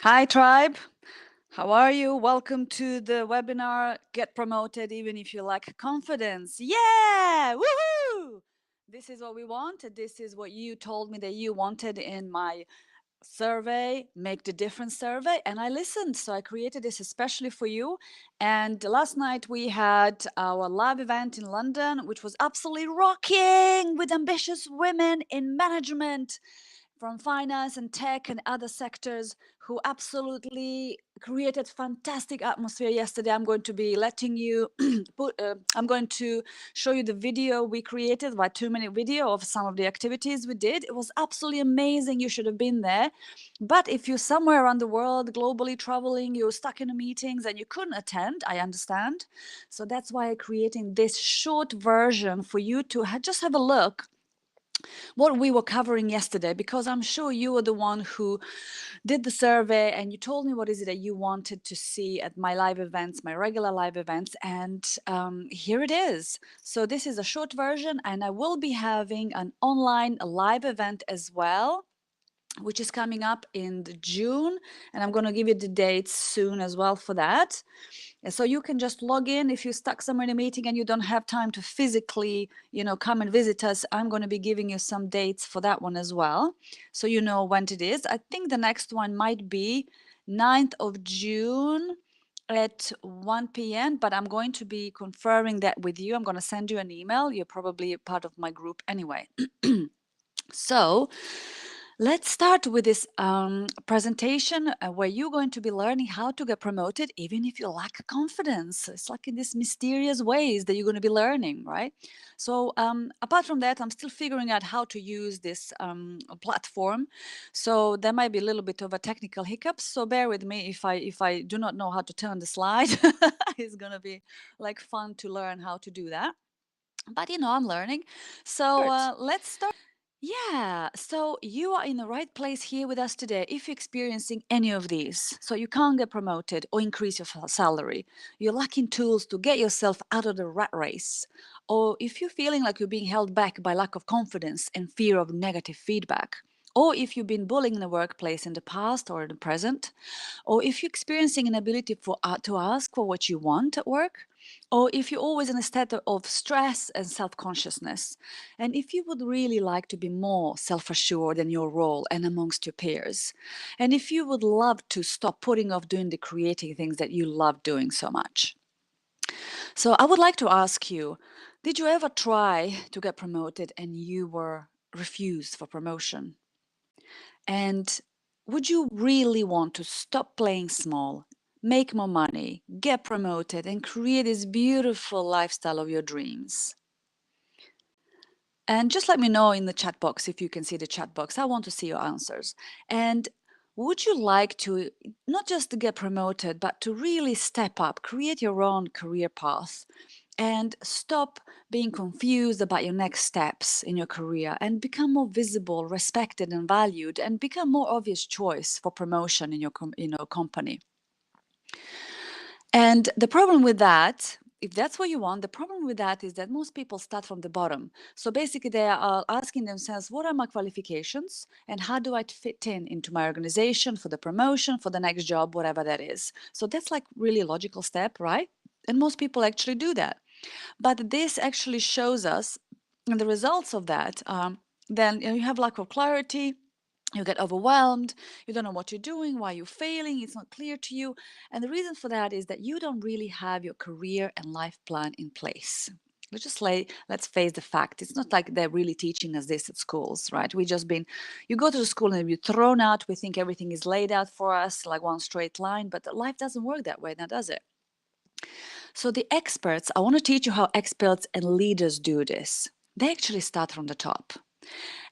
Hi, tribe. How are you? Welcome to the webinar Get Promoted Even If You Lack Confidence. Yeah! Woohoo! This is what we want. This is what you told me that you wanted in my survey, Make the Difference survey. And I listened. So I created this especially for you. And last night we had our live event in London, which was absolutely rocking with ambitious women in management from finance and tech and other sectors who absolutely created fantastic atmosphere yesterday. I'm going to be letting you I'm going to show you the video we created, about 2-minute video of some of the activities we did. It was absolutely amazing. You should have been there. But if you're somewhere around the world, globally traveling, you're stuck in the meetings and you couldn't attend, I understand. So that's why I'm creating this short version for you to just have a look what we were covering yesterday, because I'm sure you were the one who did the survey and you told me what is it that you wanted to see at my live events, my regular live events, and here it is. So this is a short version, and I will be having an online live event as well, which is coming up in June, and I'm going to give you the dates soon as well for that. So you can just log in if you're stuck somewhere in a meeting and you don't have time to physically, come and visit us. I'm going to be giving you some dates for that one as well, so you know when it is. I think the next one might be 9th of June at 1 p.m., but I'm going to be confirming that with you. I'm going to send you an email. You're probably a part of my group anyway. So let's start with this presentation where you're going to be learning how to get promoted even if you lack confidence. It's like in these mysterious ways that you're going to be learning, right? So apart from that, I'm still figuring out how to use this platform. So there might be a little bit of a technical hiccup. So bear with me if I do not know how to turn the slide. It's going to be like fun to learn how to do that. But I'm learning. So let's start. Yeah, so you are in the right place here with us today if you're experiencing any of these. So you can't get promoted or increase your salary. You're lacking tools to get yourself out of the rat race. Or if you're feeling like you're being held back by lack of confidence and fear of negative feedback. Or if you've been bullying in the workplace in the past or in the present. Or if you're experiencing an ability to ask for what you want at work. Or if you're always in a state of stress and self-consciousness. And if you would really like to be more self-assured in your role and amongst your peers, and if you would love to stop putting off doing the creative things that you love doing so much. So I would like to ask you, did you ever try to get promoted and you were refused for promotion? And would you really want to stop playing small, make more money, get promoted, and create this beautiful lifestyle of your dreams? And just let me know in the chat box if you can see the chat box. I want to see your answers. And would you like to not just to get promoted, but to really step up, create your own career path, and stop being confused about your next steps in your career and become more visible, respected, and valued, and become more obvious choice for promotion in your company? And the problem with that, if that's what you want, the problem with that is that most people start from the bottom. So basically they are asking themselves, what are my qualifications and how do I fit in into my organization for the promotion, for the next job, whatever that is. So that's like really a logical step, right? And most people actually do that. But this actually shows us and the results of that. Then you have lack of clarity, you get overwhelmed, you don't know what you're doing, why you're failing, it's not clear to you. And the reason for that is that you don't really have your career and life plan in place. Let's face the fact, it's not like they're really teaching us this at schools, right? You go to the school and you're thrown out, we think everything is laid out for us like one straight line, but life doesn't work that way now, does it? So the experts, I want to teach you how experts and leaders do this. They actually start from the top.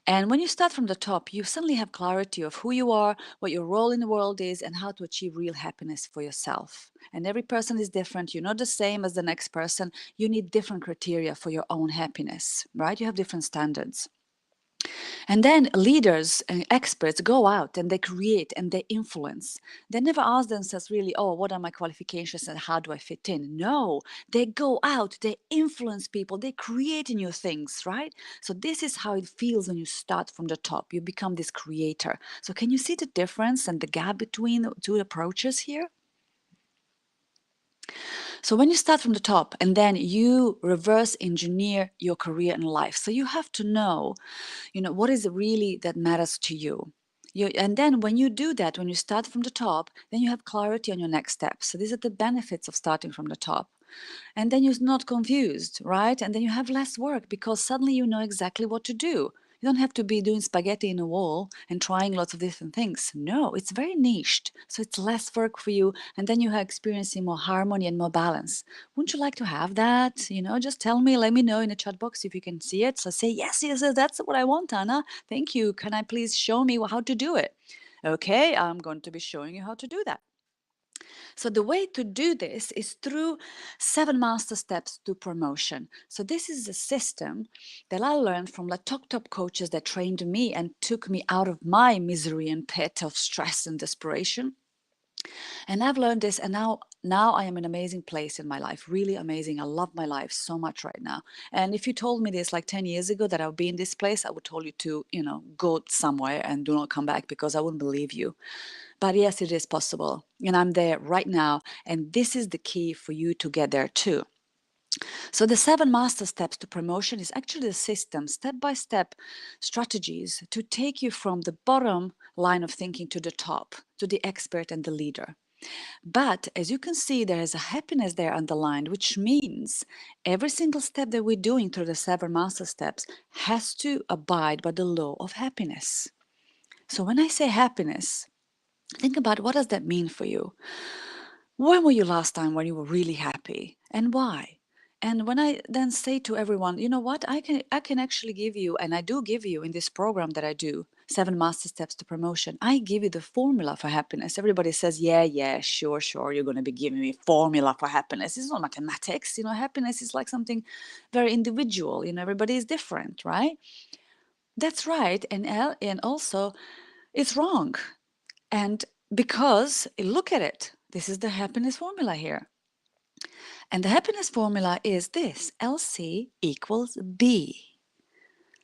And when you start from the top, you suddenly have clarity of who you are, what your role in the world is, and how to achieve real happiness for yourself. And every person is different. You're not the same as the next person. You need different criteria for your own happiness, right? You have different standards. And then leaders and experts go out and they create and they influence. They never ask themselves really, oh, what are my qualifications and how do I fit in? No, they go out, they influence people, they create new things, right? So this is how it feels when you start from the top. You become this creator. So can you see the difference and the gap between the two approaches here? So when you start from the top and then you reverse engineer your career and life, so you have to know, what is it really that matters to you. And then when you do that, when you start from the top, then you have clarity on your next steps. So these are the benefits of starting from the top. And then you're not confused, right? And then you have less work because suddenly you know exactly what to do. You don't have to be doing spaghetti in a wall and trying lots of different things. No, it's very niched. So it's less work for you. And then you are experiencing more harmony and more balance. Wouldn't you like to have that? Just tell me, let me know in the chat box if you can see it. So say, yes, yes, yes, that's what I want, Anna. Thank you. Can I please show me how to do it? Okay, I'm going to be showing you how to do that. So the way to do this is through 7 master steps to promotion. So this is a system that I learned from the top coaches that trained me and took me out of my misery and pit of stress and desperation. And I've learned this, and now I am in an amazing place in my life, really amazing. I love my life so much right now. And if you told me this like 10 years ago that I would be in this place, I would tell you to, go somewhere and do not come back because I wouldn't believe you. But yes, it is possible. And I'm there right now. And this is the key for you to get there too. So the 7 master steps to promotion is actually a system, step-by-step strategies to take you from the bottom line of thinking to the top, to the expert and the leader. But as you can see, there is a happiness there underlined, which means every single step that we're doing through the 7 master steps has to abide by the law of happiness. So when I say happiness, think about what does that mean for you? When were you last time when you were really happy and why? And when I then say to everyone, you know what, I can actually give you, and I do give you in this program that I do, 7 master steps to promotion. I give you the formula for happiness. Everybody says, yeah, sure, you're going to be giving me formula for happiness. It's not mathematics. Happiness is like something very individual. Everybody is different, right? That's right. And also it's wrong. And because look at it, this is the happiness formula here. And the happiness formula is this: LC equals B.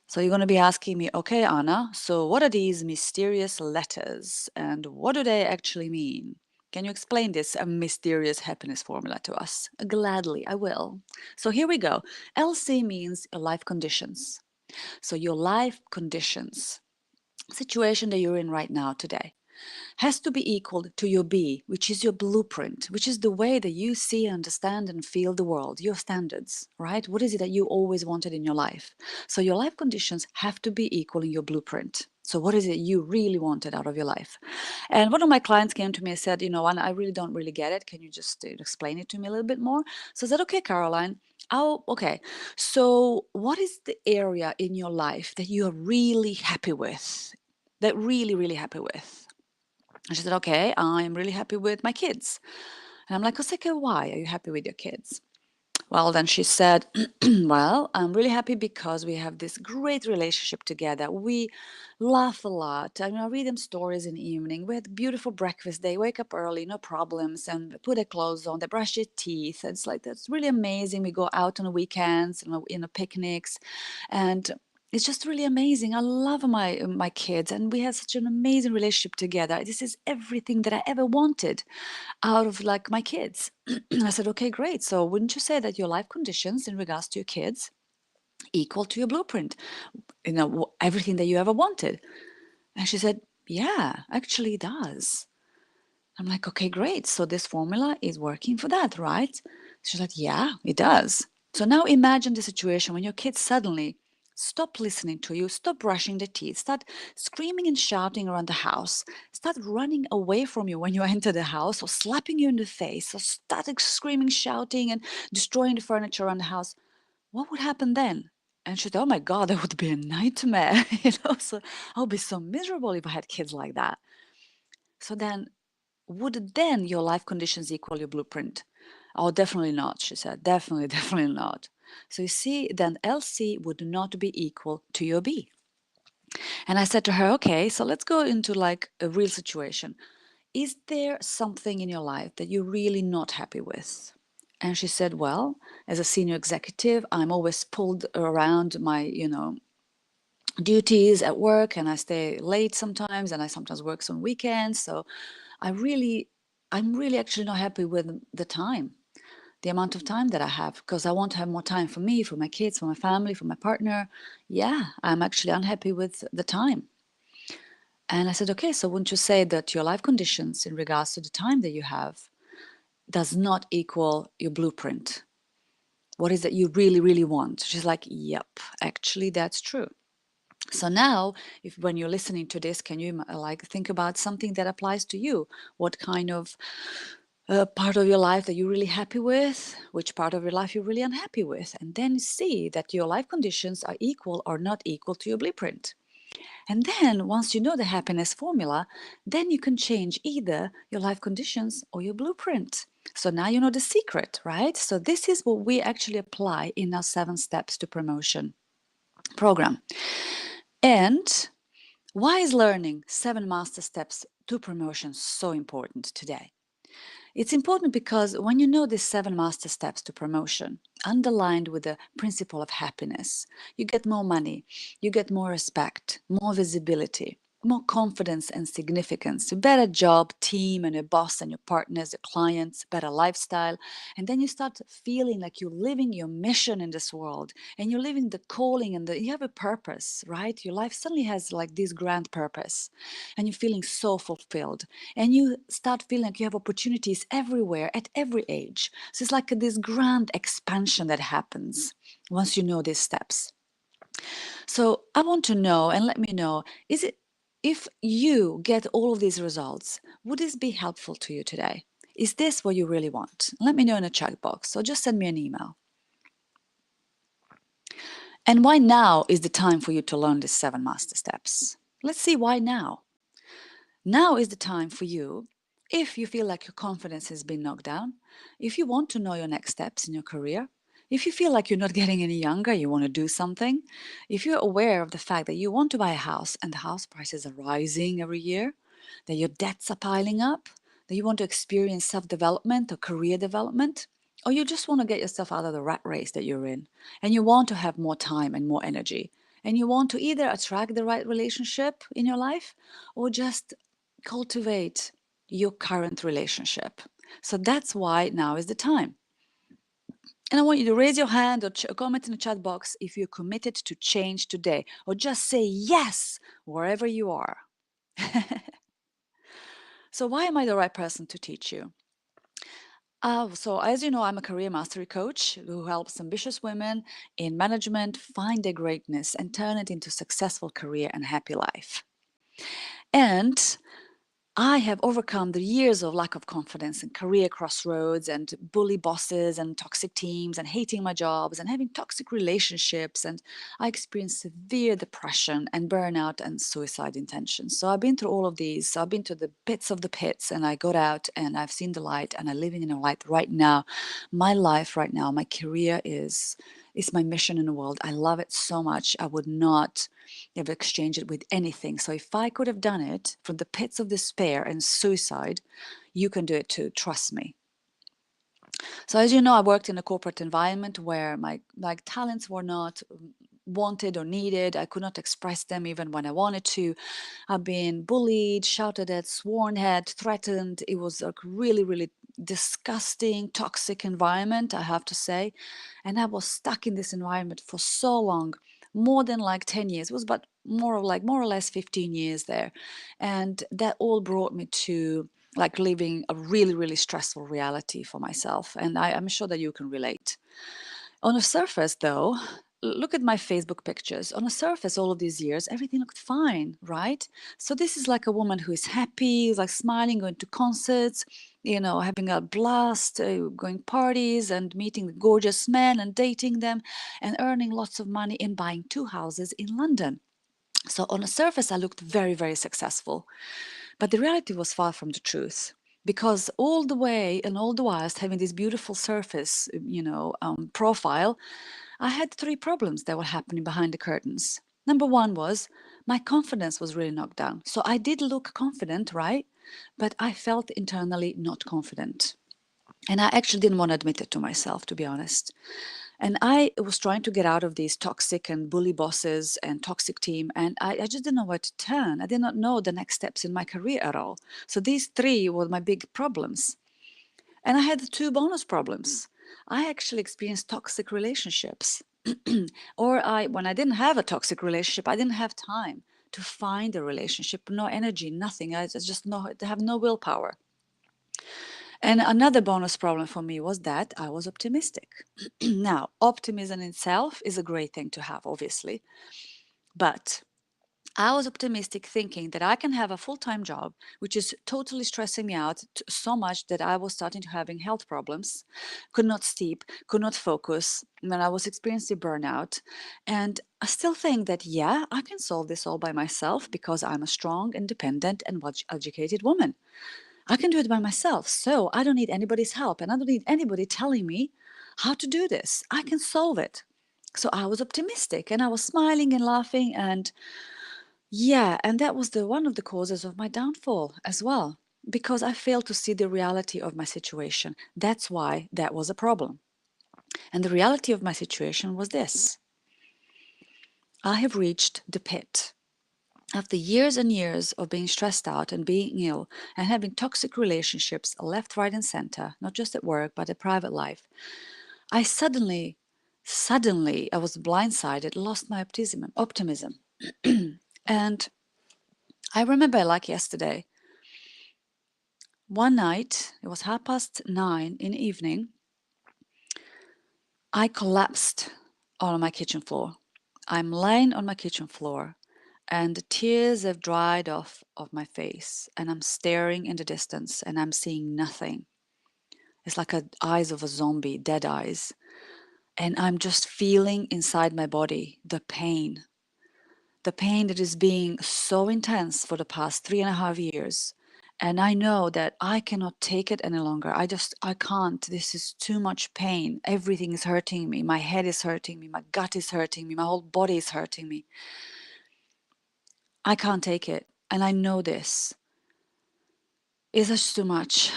So you're going to be asking me, okay, Anna, so what are these mysterious letters and what do they actually mean? Can you explain this mysterious happiness formula to us? Gladly, I will. So here we go. LC means life conditions. So your life conditions, situation that you're in right now today, has to be equal to your B, which is your blueprint, which is the way that you see, understand, and feel the world, your standards, right? What is it that you always wanted in your life? So your life conditions have to be equal in your blueprint. So what is it you really wanted out of your life? And one of my clients came to me and said, Anna, I really don't really get it. Can you just explain it to me a little bit more? So I said, okay, Caroline. Oh, okay. So what is the area in your life that you are really happy with? That really, really happy with? And she said, okay, I'm really happy with my kids. And I'm like, Osaka, why are you happy with your kids? Well, then she said, well, I'm really happy because we have this great relationship together. We laugh a lot. I read them stories in the evening. We had beautiful breakfast. They wake up early, no problems, and put their clothes on. They brush their teeth. It's like, that's really amazing. We go out on the weekends, picnics. And it's just really amazing. I love my kids, and we have such an amazing relationship together. This is everything that I ever wanted out of like my kids. I said, okay, great. So wouldn't you say that your life conditions in regards to your kids equal to your blueprint? Everything that you ever wanted. And she said, yeah, actually it does. I'm like, okay, great. So this formula is working for that, right? She's like, yeah, it does. So now imagine the situation when your kids suddenly stop listening to you, stop brushing their teeth, start screaming and shouting around the house, start running away from you when you enter the house, or slapping you in the face, or start screaming, shouting, and destroying the furniture around the house. What would happen then? And she said, oh my God, that would be a nightmare. So I would be so miserable if I had kids like that. So then would then your life conditions equal your blueprint? Oh, definitely not, she said. Definitely, definitely not. So you see, then LC would not be equal to your B. And I said to her, okay, so let's go into like a real situation. Is there something in your life that you're really not happy with? And she said, well, as a senior executive, I'm always pulled around my, duties at work, and I stay late sometimes, and I sometimes work on weekends. So I'm really actually not happy with the time, the amount of time that I have, because I want to have more time for me, for my kids, for my family, for my partner. Yeah, I'm actually unhappy with the time. And I said, okay, so wouldn't you say that your life conditions in regards to the time that you have does not equal your blueprint? What is it you really, really want? She's like, yep, actually, that's true. So now, if when you're listening to this, can you like think about something that applies to you? What kind of part of your life that you're really happy with? Which part of your life you're really unhappy with? And then see that your life conditions are equal or not equal to your blueprint. And then once you know the happiness formula, then you can change either your life conditions or your blueprint. So now you know the secret, right? So this is what we actually apply in our 7 steps to promotion program. And why is learning 7 master steps to promotion so important today? It's important because when you know these 7 master steps to promotion, underlined with the principle of happiness, you get more money, you get more respect, more visibility, more confidence and significance, a better job, team, and your boss and your partners, your clients, better lifestyle. And then you start feeling like you're living your mission in this world, and you're living the calling, and you have a purpose, right? Your life suddenly has like this grand purpose, and you're feeling so fulfilled, and you start feeling like you have opportunities everywhere at every age. So it's like this grand expansion that happens once you know these steps. So I want to know, and let me know, is it, if you get all of these results, would this be helpful to you today? Is this what you really want? Let me know in the chat box, or just send me an email. And why now is the time for you to learn these 7 master steps? Let's see why now. Now is the time for you, if you feel like your confidence has been knocked down, if you want to know your next steps in your career, if you feel like you're not getting any younger, you want to do something, if you're aware of the fact that you want to buy a house and the house prices are rising every year, that your debts are piling up, that you want to experience self-development or career development, or you just want to get yourself out of the rat race that you're in, and you want to have more time and more energy, and you want to either attract the right relationship in your life or just cultivate your current relationship. So that's why now is the time. And I want you to raise your hand or comment in the chat box if you're committed to change today, or just say yes wherever you are. So why am I the right person to teach you? So as you know, I'm a career mastery coach who helps ambitious women in management find their greatness and turn it into successful career and happy life. And I have overcome the years of lack of confidence and career crossroads and bully bosses and toxic teams and hating my jobs and having toxic relationships. And I experienced severe depression and burnout and suicide intentions. So I've been through all of these. So I've been to the pits of the pits, and I got out and I've seen the light, and I'm living in a light right now. My life right now, my career is my mission in the world. I love it so much. I would not never exchange it with anything. So if I could have done it from the pits of despair and suicide, you can do it too. Trust me. So as you know, I worked in a corporate environment where my talents were not wanted or needed. I could not express them even when I wanted to. I've been bullied, shouted at, sworn at, threatened. It was a really, really disgusting, toxic environment, I have to say. And I was stuck in this environment for so long, more than like 10 years. It was but more or less 15 years there. And that all brought me to like living a really, really stressful reality for myself. And I'm sure that you can relate. On the surface, though, look at my Facebook pictures. On the surface, all of these years, everything looked fine, right? So this is like a woman who is happy, like smiling, going to concerts, having a blast, going parties and meeting gorgeous men and dating them and earning lots of money and buying 2 houses in London. So on the surface, I looked very, very successful. But the reality was far from the truth, because all the way and all the whilst having this beautiful surface, profile, I had 3 problems that were happening behind the curtains. Number one was my confidence was really knocked down. So I did look confident, right? But I felt internally not confident. And I actually didn't want to admit it to myself, to be honest. And I was trying to get out of these toxic and bully bosses and toxic team. And I just didn't know where to turn. I did not know the next steps in my career at all. So these three were my big problems. And I had two bonus problems. I actually experienced toxic relationships. Or when I didn't have a toxic relationship, I didn't have time to find a relationship, no energy, nothing. I just have no willpower. And another bonus problem for me was that I was optimistic. Now, optimism in itself is a great thing to have, obviously, but I was optimistic thinking that I can have a full-time job, which is totally stressing me out so much that I was starting to having health problems, could not sleep, could not focus, and I was experiencing burnout. And I still think that, yeah, I can solve this all by myself because I'm a strong, independent, and educated woman. I can do it by myself. So I don't need anybody's help and I don't need anybody telling me how to do this. I can solve it. So I was optimistic and I was smiling and laughing, and yeah, and that was the one of the causes of my downfall as well, because I failed to see the reality of my situation. That's why that was a problem. And the reality of my situation was this: I have reached the pit. After years and years of being stressed out and being ill and having toxic relationships left, right, and center, not just at work, but at private life, I suddenly, I was blindsided, lost my optimism. And I remember like yesterday, one night, it was 9:30 in the evening, I collapsed on my kitchen floor. I'm laying on my kitchen floor and the tears have dried off of my face and I'm staring in the distance and I'm seeing nothing. It's like eyes of a zombie, dead eyes. And I'm just feeling inside my body the pain that is being so intense for the past 3.5 years. And I know that I cannot take it any longer. I can't. This is too much pain. Everything is hurting me. My head is hurting me. My gut is hurting me. My whole body is hurting me. I can't take it. And I know this. It's just too much.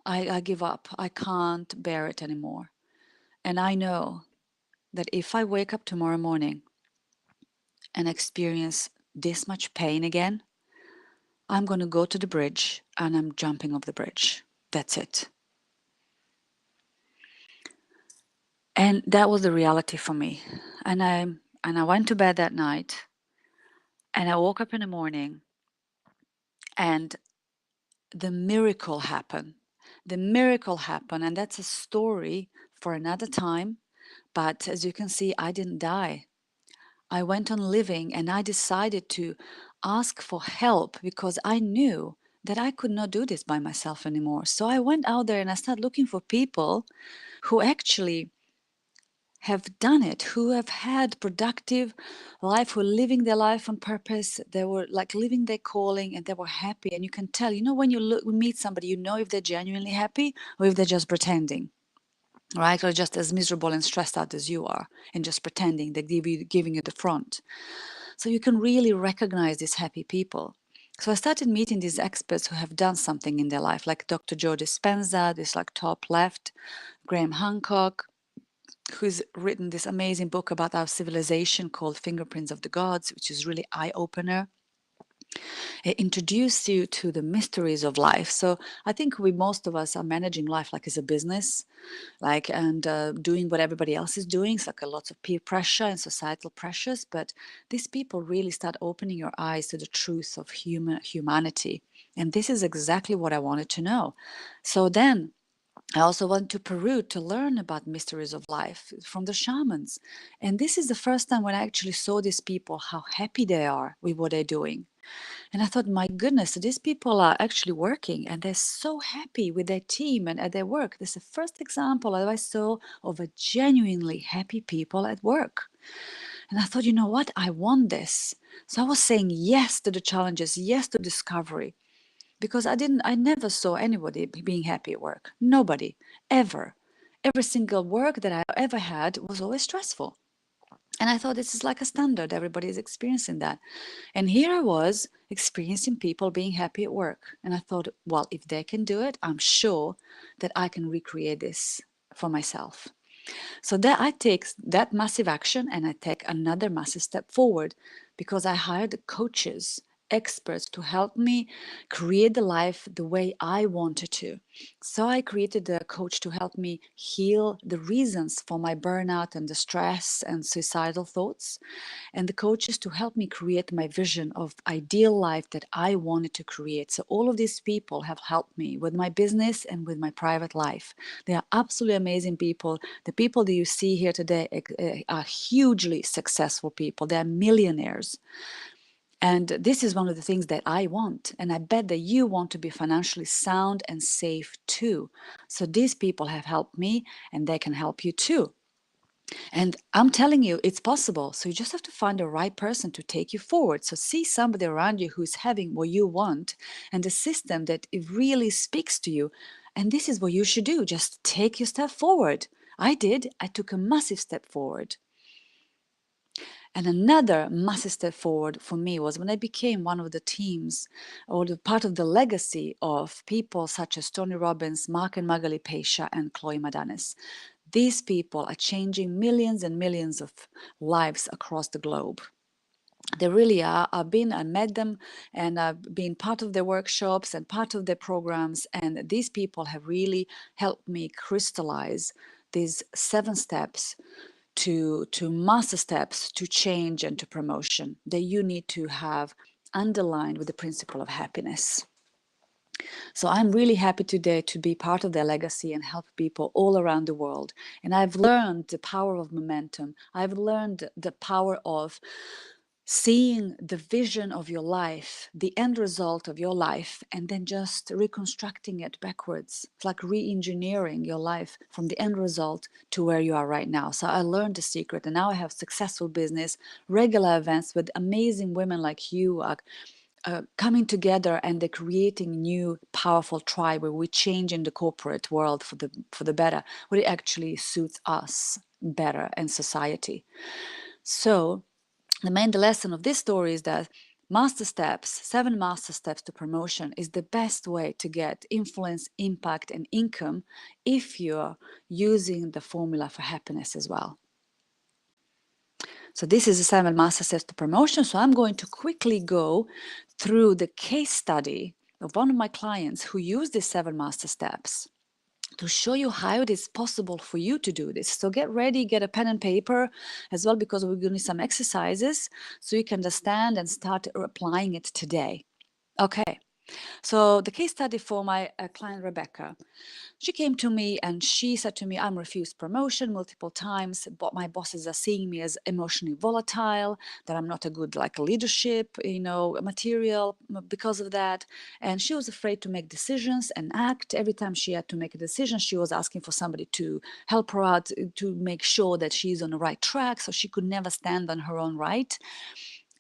I give up. I can't bear it anymore. And I know that if I wake up tomorrow morning and experience this much pain again, I'm going to go to the bridge and I'm jumping off the bridge. That's it. And that was the reality for me. And I went to bed that night and I woke up in the morning and the miracle happened. The miracle happened, and that's a story for another time. But as you can see, I didn't die. I went on living and I decided to ask for help because I knew that I could not do this by myself anymore. So I went out there and I started looking for people who actually have done it, who have had productive life, who are living their life on purpose. They were like living their calling and they were happy. And you can tell, when you meet somebody, you know if they're genuinely happy or if they're just pretending, right? Or just as miserable and stressed out as you are and just pretending. They're giving you the front. So you can really recognize these happy people. So I started meeting these experts who have done something in their life, like Dr. Joe Dispenza, this like top left, Graham Hancock, who's written this amazing book about our civilization called Fingerprints of the Gods, which is really eye-opener. It introduced you to the mysteries of life. So I think most of us are managing life like as a business, and doing what everybody else is doing. It's like a lots of peer pressure and societal pressures. But these people really start opening your eyes to the truth of humanity. And this is exactly what I wanted to know. So then I also went to Peru to learn about mysteries of life from the shamans. And this is the first time when I actually saw these people, how happy they are with what they're doing. And I thought, my goodness, these people are actually working and they're so happy with their team and at their work. This is the first example that I saw of a genuinely happy people at work. And I thought, you know what? I want this. So I was saying yes to the challenges, yes to discovery, because I never saw anybody being happy at work. Nobody, ever. Every single work that I ever had was always stressful. And I thought this is like a standard. Everybody is experiencing that. And here I was experiencing people being happy at work. And I thought, well, if they can do it, I'm sure that I can recreate this for myself. So that I take that massive action and I take another massive step forward because I hired coaches, experts to help me create the life the way I wanted to. So I created a coach to help me heal the reasons for my burnout and the stress and suicidal thoughts, and the coaches to help me create my vision of ideal life that I wanted to create. So all of these people have helped me with my business and with my private life. They are absolutely amazing people. The people that you see here today are hugely successful people. They are millionaires. And this is one of the things that I want. And I bet that you want to be financially sound and safe too. So these people have helped me and they can help you too. And I'm telling you, it's possible. So you just have to find the right person to take you forward. So see somebody around you who's having what you want and a system that it really speaks to you. And this is what you should do. Just take your step forward. I did. I took a massive step forward. And another massive step forward for me was when I became one of the teams or the part of the legacy of people such as Tony Robbins, Mark and Magali Pesha, and Chloe Madanes. These people are changing millions and millions of lives across the globe. They really are. I met them and I've been part of their workshops and part of their programs. And these people have really helped me crystallize these 7 steps to master steps to change and to promotion that you need to have underlined with the principle of happiness. So I'm really happy today to be part of their legacy and help people all around the world. And I've learned the power of momentum. I've learned the power of seeing the vision of your life, the end result of your life, and then just reconstructing it backwards. It's like re-engineering your life from the end result to where you are right now. So I learned the secret, and now I have successful business, regular events with amazing women like you, coming together, and they're creating new powerful tribe where we change in the corporate world for the better, where it actually suits us better and society. So the lesson of this story is that master steps, 7 master steps to promotion, is the best way to get influence, impact, and income if you're using the formula for happiness as well. So this is the 7 master steps to promotion. So I'm going to quickly go through the case study of one of my clients who used these 7 master steps to show you how it is possible for you to do this. So get ready, get a pen and paper as well, because we're going to do some exercises so you can understand and start applying it today. Okay, so the case study for my client Rebecca. She came to me and she said to me, I'm refused promotion multiple times, but my bosses are seeing me as emotionally volatile, that I'm not a good leadership, material because of that. And she was afraid to make decisions and act. Every time she had to make a decision, she was asking for somebody to help her out to make sure that she's on the right track. So she could never stand on her own right.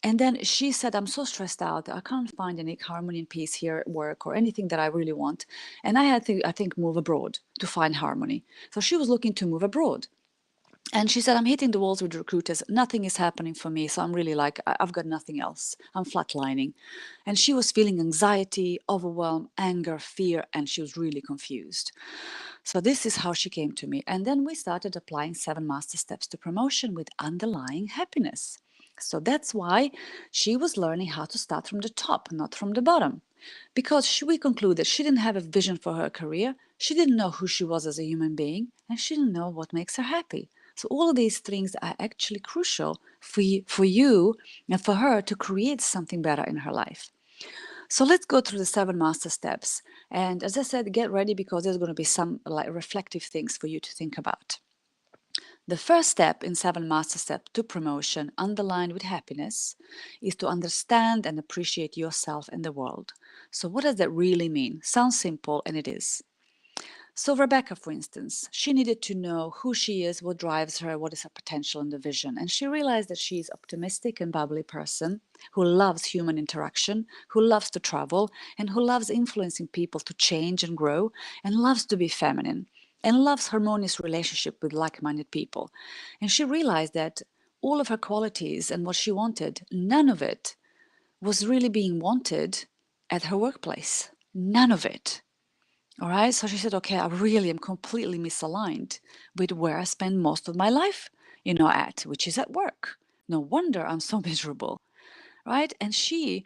And then she said, I'm so stressed out. I can't find any harmony and peace here at work or anything that I really want. And I had to, I think, move abroad to find harmony. So she was looking to move abroad. And she said, I'm hitting the walls with recruiters. Nothing is happening for me. So I'm really I've got nothing else. I'm flatlining. And she was feeling anxiety, overwhelm, anger, fear, and she was really confused. So this is how she came to me. And then we started applying 7 master steps to promotion with underlying happiness. So that's why she was learning how to start from the top, not from the bottom. Because we concluded she didn't have a vision for her career, she didn't know who she was as a human being, and she didn't know what makes her happy. So all of these things are actually crucial for you and for her to create something better in her life. So let's go through the 7 master steps. And as I said, get ready because there's going to be some reflective things for you to think about. The first step in 7 master steps to promotion, underlined with happiness, is to understand and appreciate yourself and the world. So what does that really mean? Sounds simple, and it is. So Rebecca, for instance, she needed to know who she is, what drives her, what is her potential and the vision. And she realized that she is optimistic and bubbly person who loves human interaction, who loves to travel, and who loves influencing people to change and grow, and loves to be feminine, and loves harmonious relationship with like-minded people. And she realized that all of her qualities and what she wanted, none of it was really being wanted at her workplace. None of it. All right. So she said, okay, I really am completely misaligned with where I spend most of my life, at, which is at work. No wonder I'm so miserable. Right. And she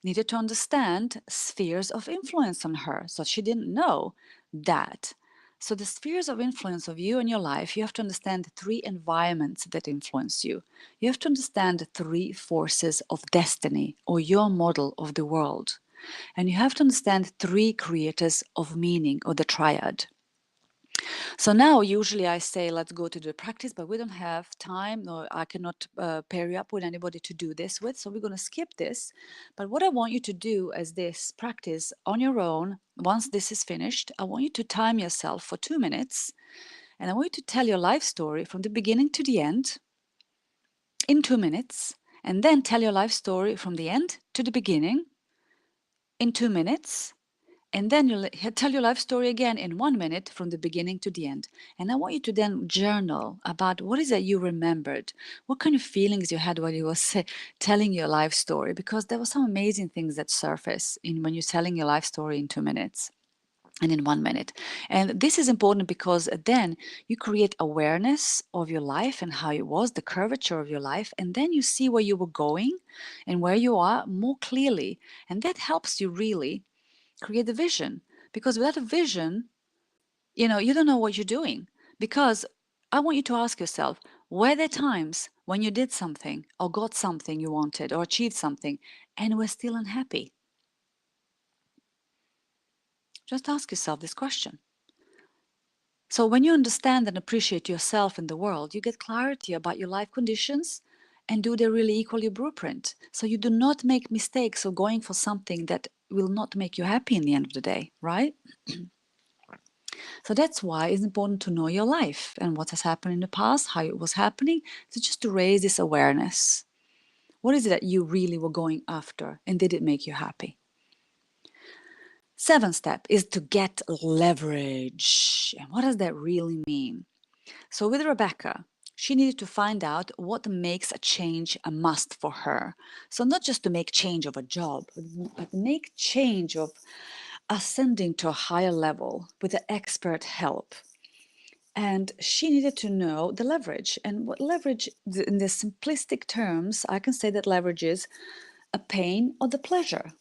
needed to understand spheres of influence on her. So she didn't know that. So the spheres of influence of you and your life, you have to understand the three environments that influence you. You have to understand the three forces of destiny or your model of the world. And you have to understand three creators of meaning or the triad. So now, usually I say, let's go to the practice, but we don't have time, or I cannot pair you up with anybody to do this with. So we're going to skip this. But what I want you to do as this practice on your own, once this is finished, I want you to time yourself for 2 minutes. And I want you to tell your life story from the beginning to the end in 2 minutes. And then tell your life story from the end to the beginning in 2 minutes. And then you'll tell your life story again in 1 minute from the beginning to the end. And I want you to then journal about what is it you remembered, what kind of feelings you had while you were telling your life story, because there were some amazing things that surface when you're telling your life story in 2 minutes and in 1 minute. And this is important because then you create awareness of your life and how it was, the curvature of your life, and then you see where you were going and where you are more clearly. And that helps you really create a vision, because without a vision, you don't know what you're doing. Because I want you to ask yourself, were there times when you did something or got something you wanted or achieved something and were still unhappy? Just ask yourself this question. So when you understand and appreciate yourself in the world, you get clarity about your life conditions, and do they really equal your blueprint? So you do not make mistakes of going for something that will not make you happy in the end of the day, right? So that's why it's important to know your life and what has happened in the past, how it was happening, so just to raise this awareness. What is it that you really were going after, and did it make you happy? 7th step is to get leverage. And what does that really mean? So with Rebecca, she needed to find out what makes a change a must for her. So not just to make change of a job, but make change of ascending to a higher level with the expert help. And she needed to know the leverage. And what leverage, in the simplistic terms, I can say that leverage is a pain or the pleasure.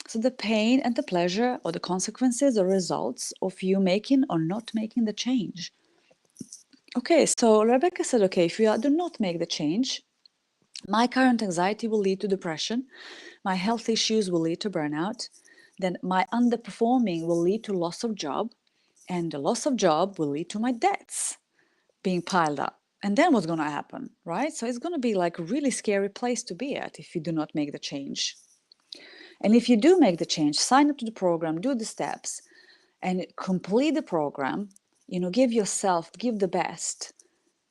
So the pain and the pleasure, or the consequences or results of you making or not making the change. Okay, so Rebecca said, okay, if you do not make the change, my current anxiety will lead to depression, my health issues will lead to burnout, then my underperforming will lead to loss of job, and the loss of job will lead to my debts being piled up. And then what's going to happen, right? So it's going to be like a really scary place to be at if you do not make the change. And if you do make the change, sign up to the program, do the steps, and complete the program, give yourself, give the best.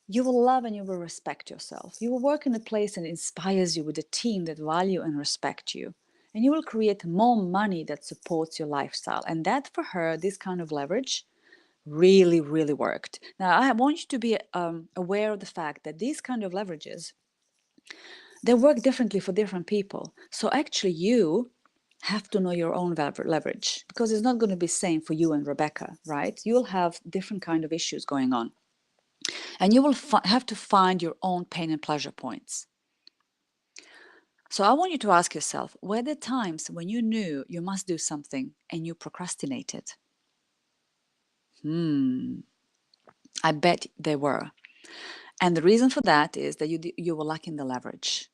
You will love and you will respect yourself. You will work in a place that inspires you, with a team that value and respect you. And you will create more money that supports your lifestyle. And that, for her, this kind of leverage really, really worked. Now, I want you to be aware of the fact that these kind of leverages, they work differently for different people. So actually, you have to know your own leverage, because it's not going to be the same for you and Rebecca, right? You'll have different kind of issues going on. And you will have to find your own pain and pleasure points. So I want you to ask yourself, were there times when you knew you must do something and you procrastinated? I bet there were. And the reason for that is that you were lacking the leverage.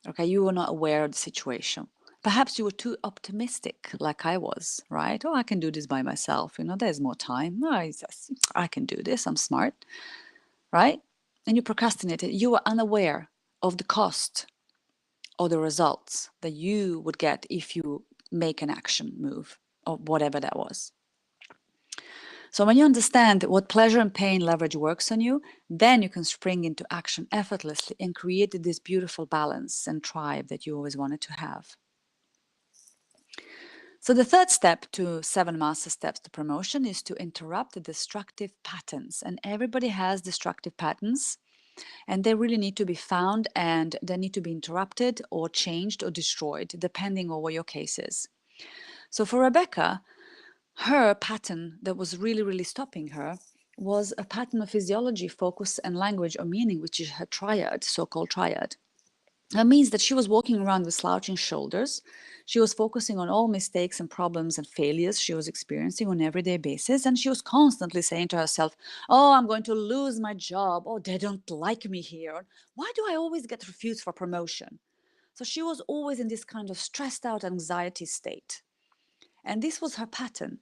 Okay, you were not aware of the situation. Perhaps you were too optimistic, like I was, right? Oh, I can do this by myself. There's more time. No, I can do this. I'm smart, right? And you procrastinated. You were unaware of the cost or the results that you would get if you make an action move or whatever that was. So when you understand what pleasure and pain leverage works on you, then you can spring into action effortlessly and create this beautiful balance and tribe that you always wanted to have. So the third step to 7 master steps to promotion is to interrupt the destructive patterns. And everybody has destructive patterns. And they really need to be found, and they need to be interrupted or changed or destroyed, depending on what your case is. So for Rebecca, her pattern that was really, really stopping her was a pattern of physiology, focus, and language or meaning, which is her triad, so-called triad. That means that she was walking around with slouching shoulders. She was focusing on all mistakes and problems and failures she was experiencing on an everyday basis. And she was constantly saying to herself, oh, I'm going to lose my job. Oh, they don't like me here. Why do I always get refused for promotion? So she was always in this kind of stressed out anxiety state. And this was her pattern.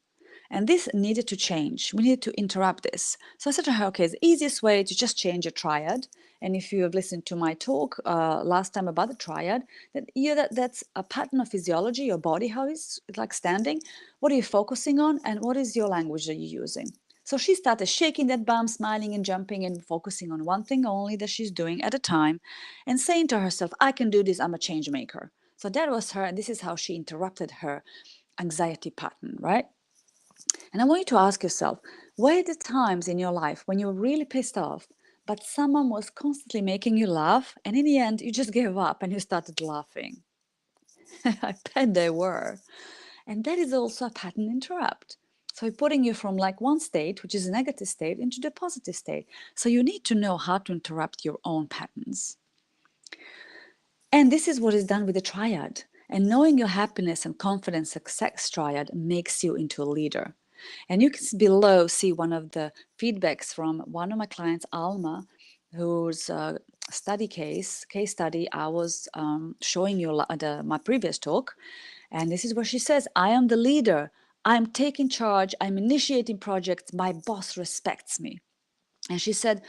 And this needed to change. We needed to interrupt this. So I said to her, okay, the easiest way to just change a triad. And if you have listened to my talk last time about the triad, that's a pattern of physiology, your body, how it's like standing. What are you focusing on? And what is your language that you're using? So she started shaking that bum, smiling and jumping and focusing on one thing only that she's doing at a time and saying to herself, I can do this, I'm a change maker. So that was her, and this is how she interrupted her anxiety pattern, right? And I want you to ask yourself, were the times in your life when you were really pissed off, but someone was constantly making you laugh, and in the end, you just gave up and you started laughing? I bet they were. And that is also a pattern interrupt. So putting you from like one state, which is a negative state, into the positive state. So you need to know how to interrupt your own patterns. And this is what is done with the triad. And knowing your happiness and confidence success triad makes you into a leader. And you can below see one of the feedbacks from one of my clients, Alma, whose case study I was showing you my previous talk. And this is where she says, I am the leader. I'm taking charge. I'm initiating projects. My boss respects me. And she said,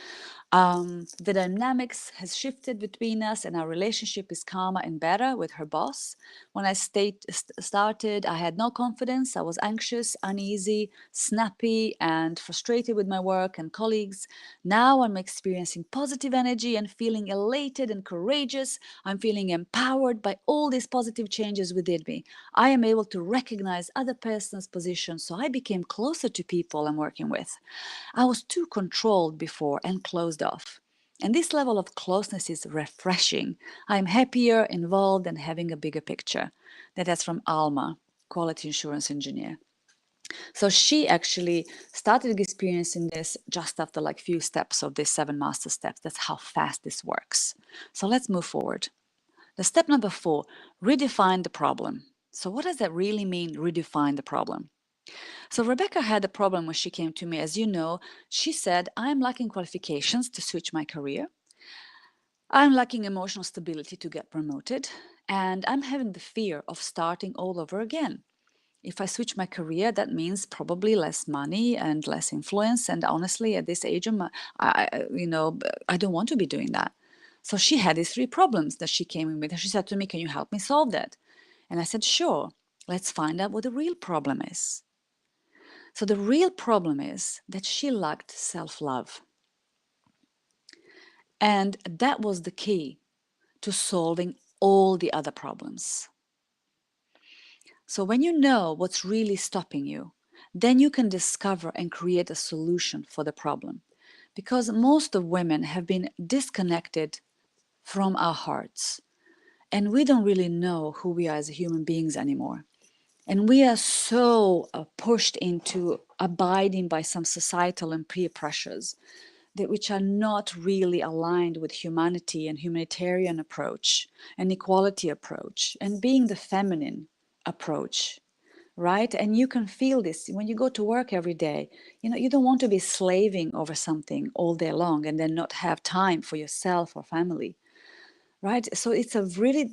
the dynamics has shifted between us and our relationship is calmer and better with her boss. When I started, I had no confidence. I was anxious, uneasy, snappy, and frustrated with my work and colleagues. Now I'm experiencing positive energy and feeling elated and courageous. I'm feeling empowered by all these positive changes within me. I am able to recognize other person's positions, so I became closer to people I'm working with. I was too controlled before and closed off. And this level of closeness is refreshing. I'm happier, involved, and having a bigger picture. That's from Alma, quality insurance engineer. So she actually started experiencing this just after like few steps of these 7 master steps. That's how fast this works. So let's move forward. The step number 4, redefine the problem. So what does that really mean, redefine the problem? So Rebecca had a problem when she came to me. As you know, she said, I'm lacking qualifications to switch my career. I'm lacking emotional stability to get promoted. And I'm having the fear of starting all over again. If I switch my career, that means probably less money and less influence. And honestly, at this age, I don't want to be doing that. So she had these 3 problems that she came in with. And she said to me, can you help me solve that? And I said, sure. Let's find out what the real problem is. So the real problem is that she lacked self-love. And that was the key to solving all the other problems. So when you know what's really stopping you, then you can discover and create a solution for the problem. Because most of women have been disconnected from our hearts. And we don't really know who we are as human beings anymore. And we are so pushed into abiding by some societal and peer pressures that which are not really aligned with humanity and humanitarian approach and equality approach and being the feminine approach, right? And you can feel this when you go to work every day. You don't want to be slaving over something all day long and then not have time for yourself or family, right? So it's a really,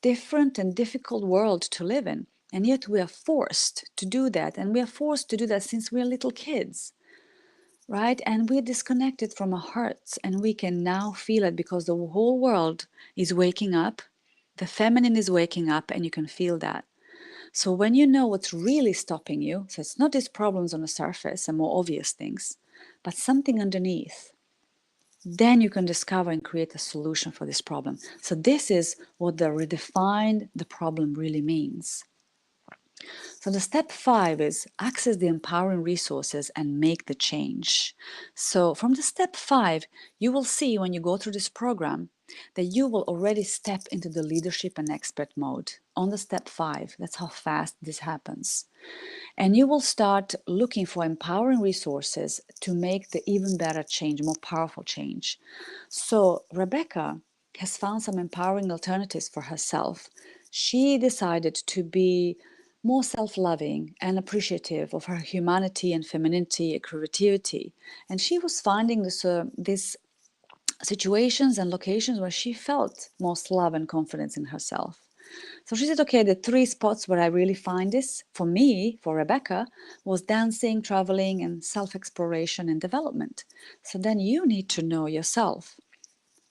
different and difficult world to live in. And yet we are forced to do that. And we are forced to do that since we're little kids, right? And we're disconnected from our hearts. And we can now feel it because the whole world is waking up. The feminine is waking up, and you can feel that. So when you know what's really stopping you, so it's not these problems on the surface and more obvious things, but something underneath, then you can discover and create a solution for this problem. So this is what the redefine the problem really means. So the step 5 is access the empowering resources and make the change. So from the step 5, you will see when you go through this program that you will already step into the leadership and expert mode on the step 5. That's how fast this happens. And you will start looking for empowering resources to make the even better change, more powerful change. So Rebecca has found some empowering alternatives for herself. She decided to be more self-loving and appreciative of her humanity and femininity and creativity. And she was finding these situations and locations where she felt most love and confidence in herself. So she said, okay, the 3 spots where I really find this for me, for Rebecca, was dancing, traveling, and self exploration and development. So then you need to know yourself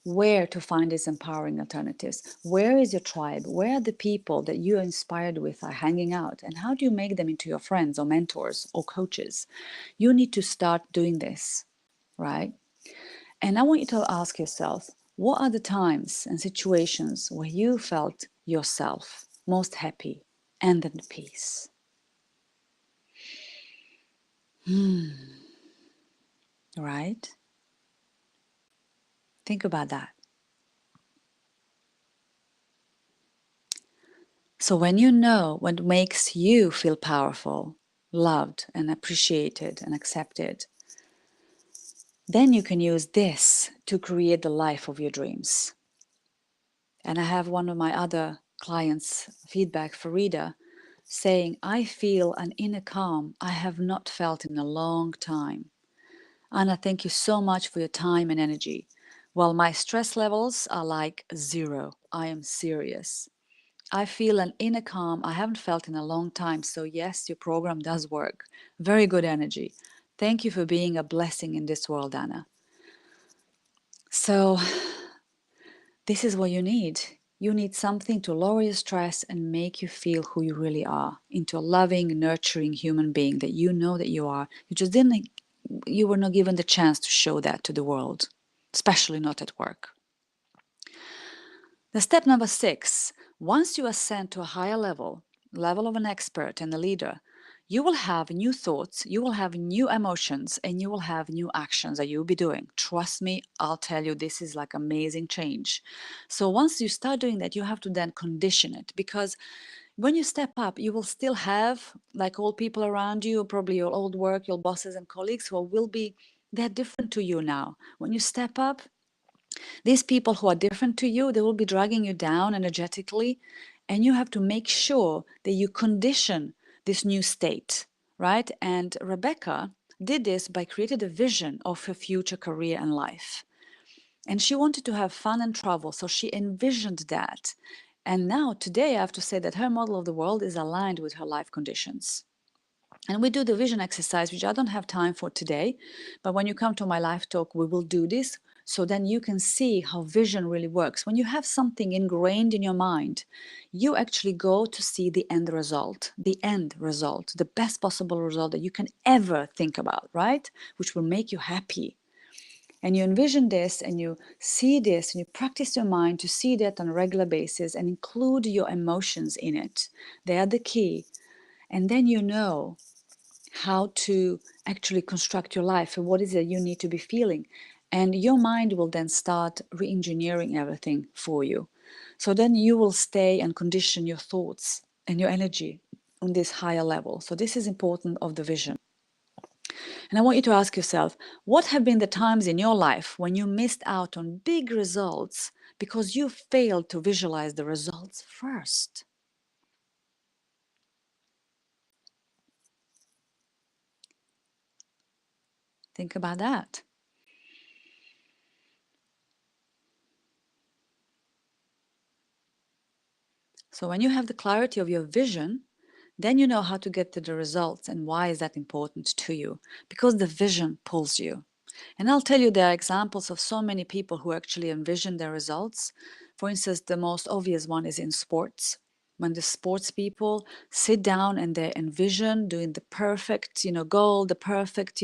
where to find these empowering alternatives. Where is your tribe? Where are the people that you are inspired with are hanging out? And how do you make them into your friends or mentors or coaches? You need to start doing this, right? And I want you to ask yourself, what are the times and situations where you felt yourself most happy and at peace? Right? Think about that. So when you know what makes you feel powerful, loved and appreciated and accepted, then you can use this to create the life of your dreams. And I have one of my other clients' feedback, Farida, saying, I feel an inner calm I have not felt in a long time. Anna, thank you so much for your time and energy. Well, my stress levels are like 0. I am serious. I feel an inner calm I haven't felt in a long time. So, yes, your program does work. Very good energy. Thank you for being a blessing in this world, Anna. So, this is what you need. You need something to lower your stress and make you feel who you really are, into a loving, nurturing human being that you know that you are. You were not given the chance to show that to the world, especially not at work. The step number 6, once you ascend to a higher level of an expert and a leader, you will have new thoughts, you will have new emotions, and you will have new actions that you'll be doing. Trust me, I'll tell you, this is like amazing change. So once you start doing that, you have to then condition it, because when you step up, you will still have like old people around you, probably your old work, your bosses and colleagues who will be, they're different to you now. When you step up, these people who are different to you, they will be dragging you down energetically, and you have to make sure that you condition this new state, right? And Rebecca did this by creating a vision of her future career and life. And she wanted to have fun and travel, so she envisioned that. And now, today, I have to say that her model of the world is aligned with her life conditions. And we do the vision exercise, which I don't have time for today. But when you come to my live talk, we will do this. So then you can see how vision really works. When you have something ingrained in your mind, you actually go to see the end result, the best possible result that you can ever think about, right? Which will make you happy. And you envision this and you see this and you practice your mind to see that on a regular basis and include your emotions in it. They are the key. And then you know how to actually construct your life and what is it you need to be feeling. And your mind will then start re-engineering everything for you. So then you will stay and condition your thoughts and your energy on this higher level. So this is important of the vision. And I want you to ask yourself, what have been the times in your life when you missed out on big results because you failed to visualize the results first? Think about that. So when you have the clarity of your vision, then you know how to get to the results and why is that important to you, because the vision pulls you. And I'll tell you, there are examples of so many people who actually envision their results. For instance, the most obvious one is in sports. When the sports people sit down and they envision doing the perfect, goal, the perfect,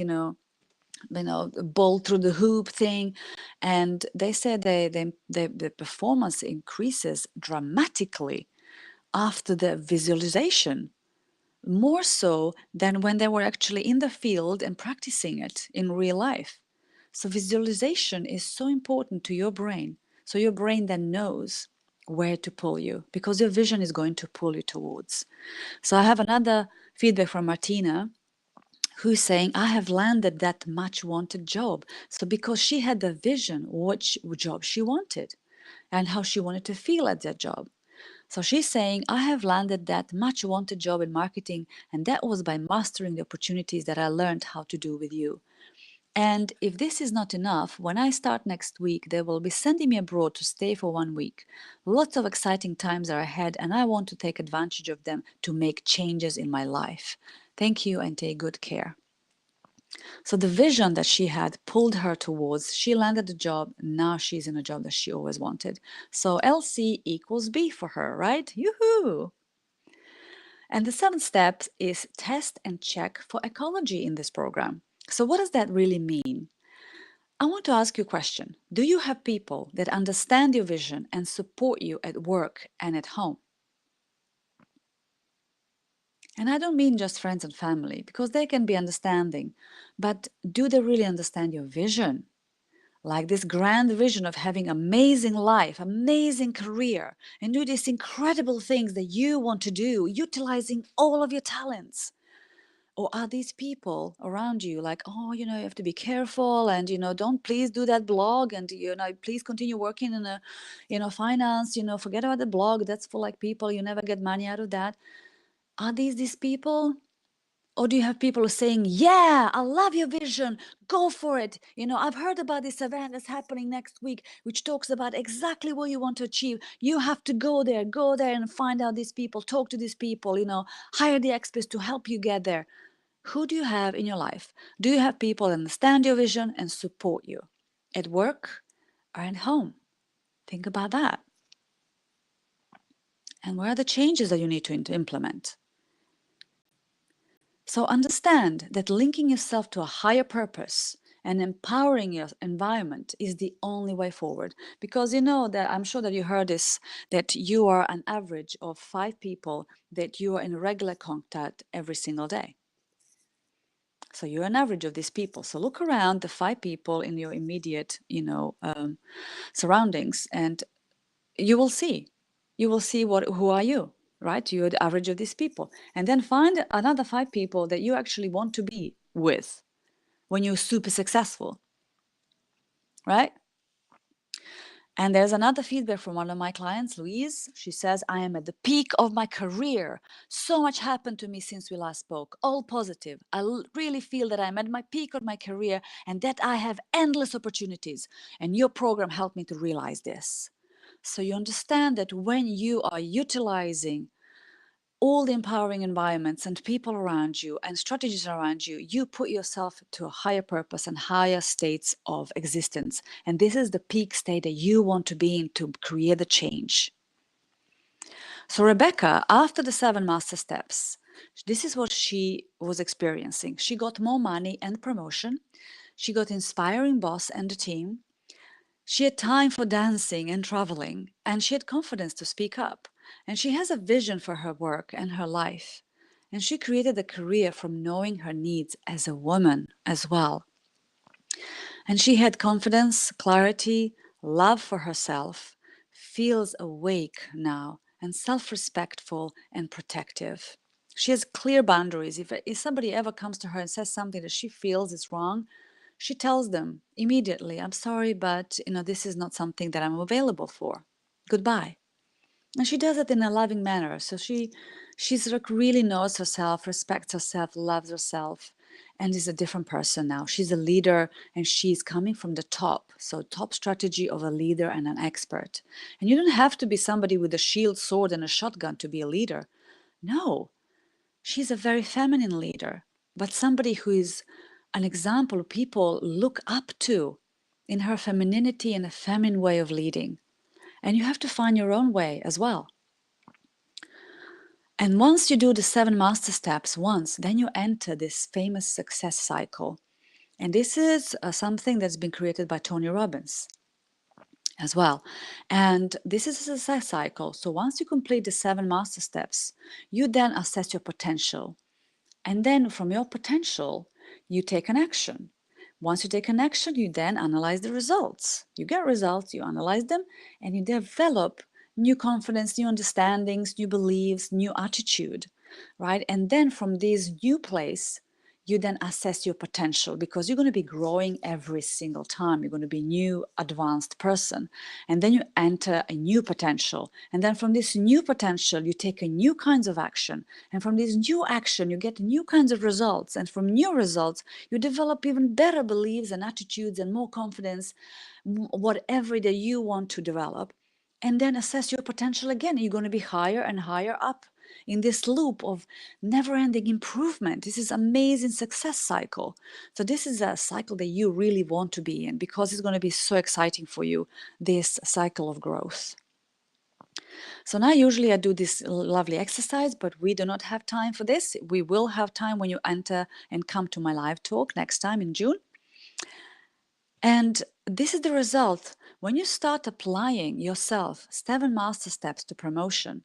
ball through the hoop thing, and they say the performance increases dramatically after the visualization. more so than when they were actually in the field and practicing it in real life. So visualization is so important to your brain. So your brain then knows where to pull you because your vision is going to pull you towards. So I have another feedback from Martina who's saying, I have landed that much wanted job. So because she had the vision what job she wanted and how she wanted to feel at that job. So she's saying, I have landed that much wanted job in marketing, and that was by mastering the opportunities that I learned how to do with you. And if this is not enough, when I start next week, they will be sending me abroad to stay for 1 week. Lots of exciting times are ahead, and I want to take advantage of them to make changes in my life. Thank you and take good care. So the vision that she had pulled her towards, she landed the job. Now she's in a job that she always wanted. So LC equals B for her, right? Yoo-hoo! And the seventh step is test and check for ecology in this program. So what does that really mean? I want to ask you a question. Do you have people that understand your vision and support you at work and at home? And I don't mean just friends and family, because they can be understanding, but do they really understand your vision? Like this grand vision of having amazing life, amazing career, and do these incredible things that you want to do, utilizing all of your talents. Or are these people around you like, oh, you know, you have to be careful and, you know, don't please do that blog and, you know, please continue working in a, you know, finance, you know, forget about the blog. That's for like people, you never get money out of that. Are these people? Or do you have people saying, yeah, I love your vision, go for it. You know, I've heard about this event that's happening next week, which talks about exactly what you want to achieve. You have to go there and find out these people, talk to these people, you know, hire the experts to help you get there. Who do you have in your life? Do you have people that understand your vision and support you at work or at home? Think about that. And where are the changes that you need to implement? So understand that linking yourself to a higher purpose and empowering your environment is the only way forward. Because you know that I'm sure that you heard this, that you are an average of 5 people that you are in regular contact every single day. So you're an average of these people. So look around the 5 people in your immediate, surroundings, and you will see. You will see who are you, right? You're the average of these people, and then find another 5 people that you actually want to be with when you're super successful, right? And there's another feedback from one of my clients, Louise. She says, I am at the peak of my career. So much happened to me since we last spoke, all positive. I really feel that I'm at my peak of my career and that I have endless opportunities. And your program helped me to realize this. So you understand that when you are utilizing all the empowering environments and people around you and strategies around you, you put yourself to a higher purpose and higher states of existence. And this is the peak state that you want to be in to create the change. So Rebecca, after the 7 master steps, this is what she was experiencing. She got more money and promotion. She got inspiring boss and a team. She had time for dancing and traveling, and she had confidence to speak up. And she has a vision for her work and her life. And she created a career from knowing her needs as a woman as well. And she had confidence, clarity, love for herself, feels awake now, and self-respectful and protective. She has clear boundaries. If somebody ever comes to her and says something that she feels is wrong, she tells them immediately, I'm sorry, but this is not something that I'm available for. Goodbye. And she does it in a loving manner. So she's like really knows herself, respects herself, loves herself, and is a different person now. She's a leader and she's coming from the top. So top strategy of a leader and an expert. And you don't have to be somebody with a shield, sword, and a shotgun to be a leader. No, she's a very feminine leader, but somebody who is an example people look up to in her femininity and a feminine way of leading. And you have to find your own way as well. And once you do the 7 master steps once, then you enter this famous success cycle. And this is something that's been created by Tony Robbins. as well. And this is a success cycle. So once you complete the 7 master steps, you then assess your potential. And then from your potential, you take an action. Once you take an action, you then analyze the results. You get results, you analyze them, and you develop new confidence, new understandings, new beliefs, new attitude, right? And then from this new place, you then assess your potential because you're going to be growing every single time. You're going to be a new advanced person. And then you enter a new potential. And then from this new potential, you take a new kinds of action. And from this new action, you get new kinds of results. And from new results, you develop even better beliefs and attitudes and more confidence, whatever that you want to develop. And then assess your potential again. You're going to be higher and higher up in this loop of never-ending improvement. This is amazing success cycle. So this is a cycle that you really want to be in because it's going to be so exciting for you, this cycle of growth. So now usually I do this lovely exercise, but we do not have time for this. We will have time when you enter and come to my live talk next time in June. And this is the result. When you start applying yourself 7 master steps to promotion,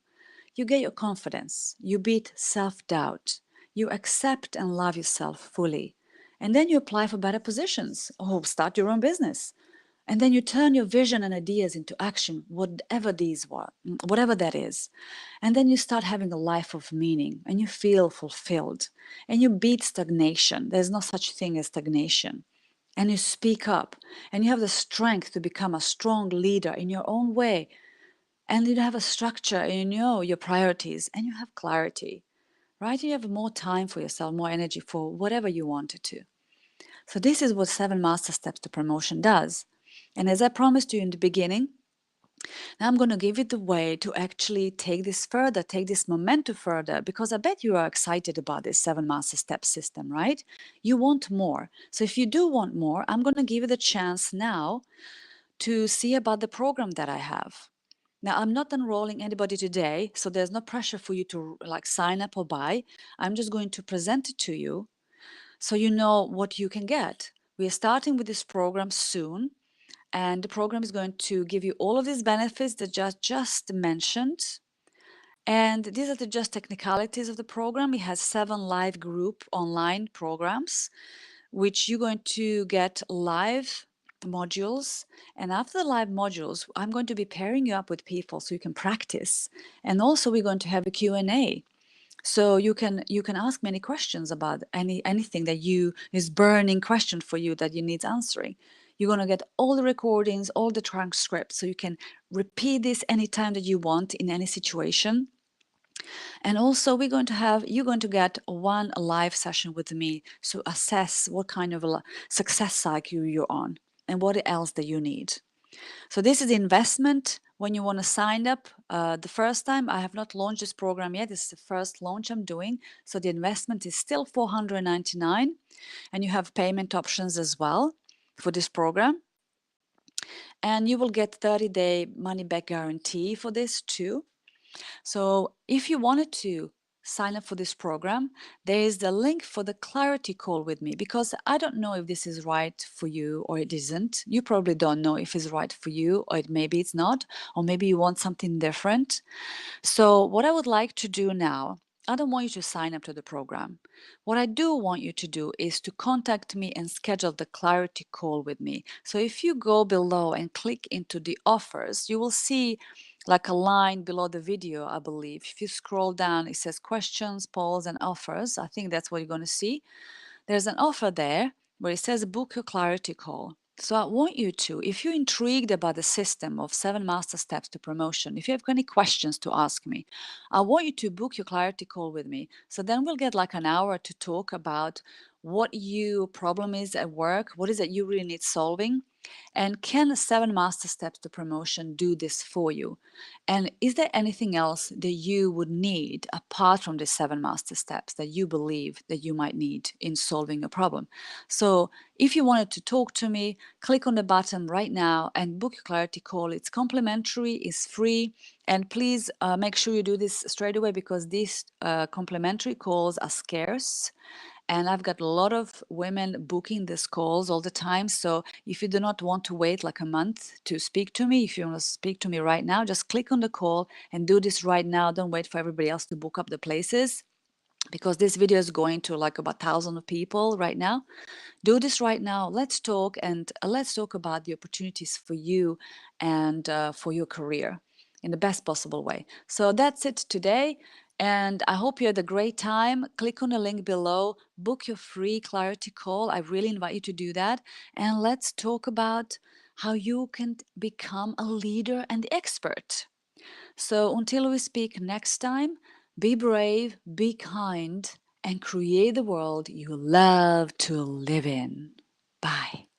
you get your confidence, you beat self-doubt, you accept and love yourself fully, and then you apply for better positions or start your own business. And then you turn your vision and ideas into action, whatever these were, whatever that is. And then you start having a life of meaning and you feel fulfilled and you beat stagnation. There's no such thing as stagnation. And you speak up and you have the strength to become a strong leader in your own way, and you have a structure and you know your priorities and you have clarity, right? You have more time for yourself, more energy for whatever you wanted to. So this is what 7 master steps to promotion does. And as I promised you in the beginning, now I'm going to give you the way to actually take this further, take this momentum further, because I bet you are excited about this 7 master step system, right? You want more. So if you do want more, I'm going to give you the chance now to see about the program that I have. Now, I'm not enrolling anybody today, so there's no pressure for you to like sign up or buy. I'm just going to present it to you so you know what you can get. We are starting with this program soon, and the program is going to give you all of these benefits that just mentioned. And these are just technicalities of the program. It has 7 live group online programs, which you're going to get live modules. And after the live modules, I'm going to be pairing you up with people so you can practice. And also we're going to have a Q&A. So you can ask many questions about anything that is burning question for you that you need answering. You're going to get all the recordings, all the transcripts, so you can repeat this anytime that you want in any situation. And also you're going to get one live session with me to assess what kind of a success cycle you're on and what else that you need. So this is the investment when you want to sign up. The first time, I have not launched this program yet. This is the first launch I'm doing. So the investment is still $499, and you have payment options as well for this program. And you will get 30-day money back guarantee for this too. So if you wanted to sign up for this program, there is the link for the clarity call with me, because I don't know if this is right for you or it isn't. You probably don't know if it's right for you, or maybe it's not, or maybe you want something different. So what I would like to do now, I don't want you to sign up to the program. What I do want you to do is to contact me and schedule the clarity call with me. So if you go below and click into the offers, you will see like a line below the video, I believe. If you scroll down, it says questions, polls, and offers. I think that's what you're going to see. There's an offer there where it says book your clarity call. So I want you to, if you're intrigued about the system of 7 master steps to promotion, if you have any questions to ask me, I want you to book your clarity call with me. So then we'll get like an hour to talk about what your problem is at work, what is it you really need solving, and can 7 master steps to promotion do this for you? And is there anything else that you would need apart from the 7 master steps that you believe that you might need in solving a problem? So if you wanted to talk to me, click on the button right now and book your clarity call. It's complimentary, it's free. And please make sure you do this straight away, because these complimentary calls are scarce And I've got a lot of women booking these calls all the time. So if you do not want to wait like a month to speak to me, if you want to speak to me right now, just click on the call and do this right now. Don't wait for everybody else to book up the places, because this video is going to like about 1,000 of people right now. Do this right now. Let's talk, and let's talk about the opportunities for you and for your career in the best possible way. So that's it today. And I hope you had a great time. Click on the link below, book your free clarity call. I really invite you to do that. And let's talk about how you can become a leader and expert. So until we speak next time, be brave, be kind, and create the world you love to live in. Bye.